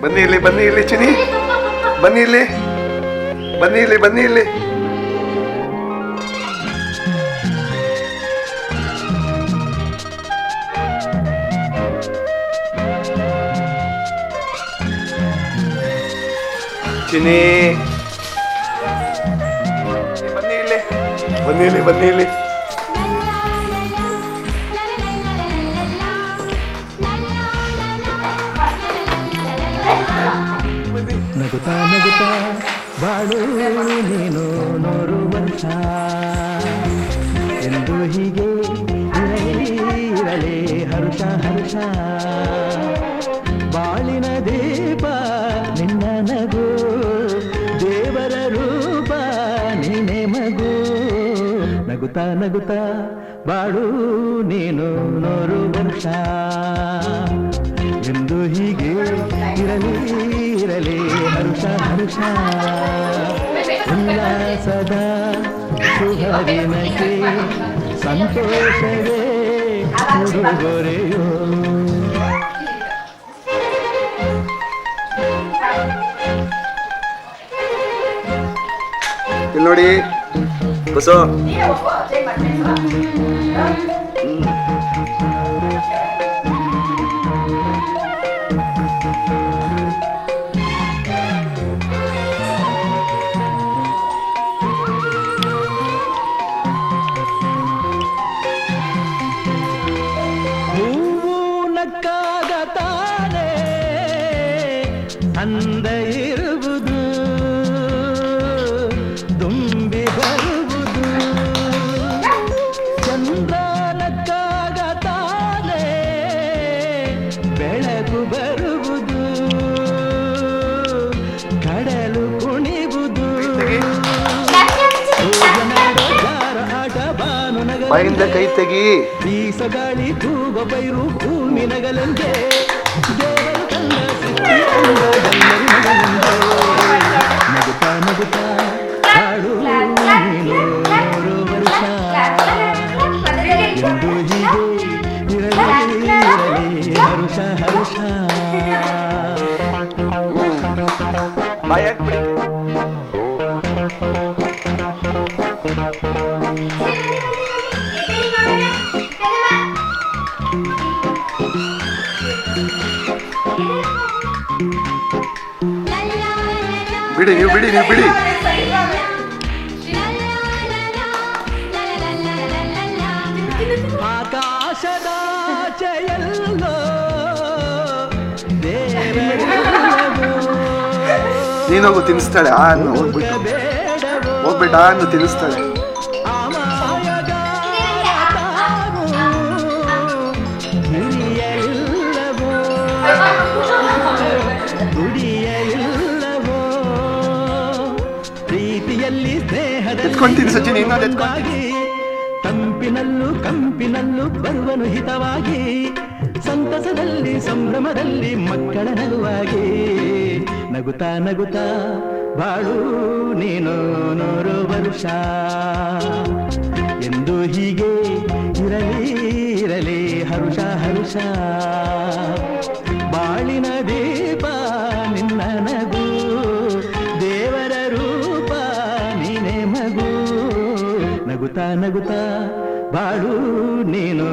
ಬನ್ನಿ ಇಲ್ಲಿ ಚಿನಿ, ಬನ್ನಿ ಇಲ್ಲಿ. ಚಿನಿ ಬನ್ನಿ ಇಲ್ಲಿ. ನಗುತ್ತಾ ನಗುತ್ತಾ ಬಾಳು ನೀನು 100 ವರ್ಷ ಎಂದು ಹೀಗೆ ಇರಲಿ ಹರುಷ ಬಾಳಿನ ದೀಪ ನಿನ್ನ ನಗು, ದೇವರ ರೂಪ ನೀನೆ ಮಗು. ನಗುತ್ತಾ ನಗುತ್ತಾ ಬಾಳು ನೀನು 100 ವರ್ಷ ಎಂದು ಹೀಗೆ ಇರಲಿ ಹರುಷ ಉಲ್ಲಾಸದ ಶುಭ ದಿನಕ್ಕೆ ಸಂತೋಷವೇ ಉಡುಗೊರೆಯೋ. ಇಲ್ಲಿ ನೋಡಿ ಬಸೋ, ಅಂದ ಇರುವುದು ತುಂಬಿ ಬರುವುದು, ಚಂದ್ರನಕ್ಕಾಗ ತಾನೇ ಬೆಳಕು ಬರುವುದು, ಕಡಲು ಕುಣಿವುದು, ಆಟ ಬಾನು ಬಾಯಿಂದ ಕೈ ತೆಗಿ, ಬೀಸಗಾಳಿ ತೂಗ ಬೈರು ಭೂಮಿ ನಗಲಂತೆ, ದೇವರು ಕಂಡ ನಗುತ್ತಾ ನಗುತ್ತಾ ಹಾಡು ನೀನು 100 ವರ್ಷ ಎಂದು ಹೀಗೆ ಇರಲಿ ಹರುಷ ಬಿಡಿ ನೀವು ಬಿಡಿ. ಆಕಾಶದಾಚೆಯಲ್ಲೋ ನೀನೋಗು ತಿನ್ನಿಸ್ತಾಳೆ, ಆ ಅನ್ನು ಹೋಗ್ಬಿಟ್ಟು ಆ ಅನ್ನು ತಿನ್ನಿಸ್ತಾಳೆ. ಪ್ರೀತಿಯಲ್ಲಿ ಎತ್ಕೊಂತೀನಿ ಸಚಿನ್, ಇನ್ನೊಂದು ಕಂಪಿನಲ್ಲೂ ಬರುವನು ಹಿತವಾಗಿ, ಸಂತಸದಲ್ಲಿ ಸಂಭ್ರಮದಲ್ಲಿ ಮಕ್ಕಳ ನಗುವಾಗಿ. ನಗುತ್ತಾ ನಗುತ್ತಾ ಬಾಳು ನೀನು 100 ವರ್ಷ ಎಂದು ಹೀಗೆ ಇರಲಿ ಹರುಷ ಬಾಳಿನ ದೀಪ ನಿನ್ನ ನಗು, ದೇವರ ರೂಪ ನೀನೆ ಮಗು. ನಗುತ್ತಾ ನಗುತ್ತಾ ಬಾಳು ನೀನು